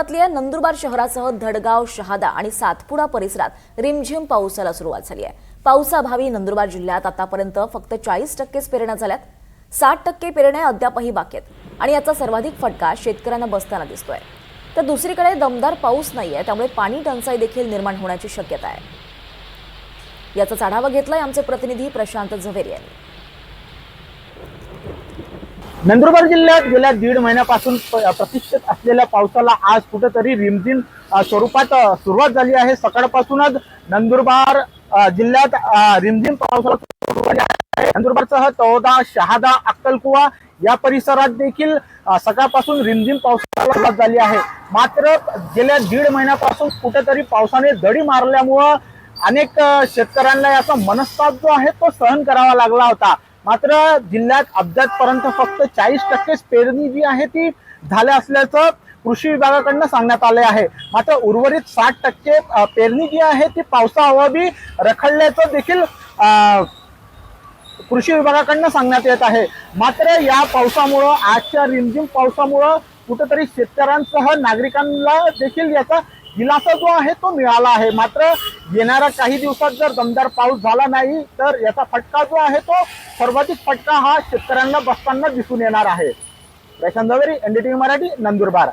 नंदुरबार शहरासह धडगाव, शहादा आणि सातपुडा परिसरात रिमझिम पावसाला सुरुवात झाली आहे। पावसाअभावी नंदुरबार जिल्ह्यात आतापर्यंत फक्त 40% पेरण्या झाल्यात। 60% पेरण्या अद्यापही बाकी आहेत आणि याचा सर्वाधिक फटका शेतकऱ्यांना बसताना दिसतोय। तर दुसरीकडे दमदार पाऊस नाहीये, त्यामुळे पाणी टंचाई देखील निर्माण होण्याची शक्यता आहे। याचा आढावा घेतलाय आमचे प्रतिनिधी प्रशांत झवेरी यांनी। नंदुरबार जिल्ह्यात गेल्या 1.5 महिन्यापासून प्रतीक्षित असलेल्या पावसाला आज कुठेतरी रिमझिम स्वरूपात सुरुवात झाली आहे। सकाळपासूनच नंदुरबार जिल्ह्यात रिमझिम पावसाला सुरुवात झाली आहे। नंदुरबारसह तळोदा, शहादा, अक्कलकुवा या परिसरात देखील सकाळपासून रिमझिम पावसाला सुरुवात झाली आहे। मात्र गेल्या 1.5 महिन्यापासून कुठेतरी पावसाने दडी मारल्यामुळे अनेक शेतकऱ्यांना याचा मनस्ताप जो आहे तो सहन करावा लागला होता। मात्र जिल्ह्यात अद्यापपर्यंत फक्त 40% पेरणी जी आहे ती झाल्या असल्याचं कृषी विभागाकडून सांगण्यात आले आहे। मात्र उर्वरित 60% पेरणी जी आहे ती पावसाअभावी रखडल्याचं देखील कृषी विभागाकडून सांगण्यात येत आहे। मात्र या पावसामुळे, आजच्या रिमझिम पावसामुळे कुठेतरी शेतकऱ्यांसह नागरिकांना देखील याचा दिलासा जो आहे तो मिळाला आहे। मात्र येणाऱ्या काही दिवसात जर दमदार पाऊस झाला नाही तर याचा फटका जो आहे तो सर्वाधिक फटका हा शेतकऱ्यांना बसताना दिसून येणार आहे। प्रशांत झवेरी, NDTV मराठी, नंदुरबार।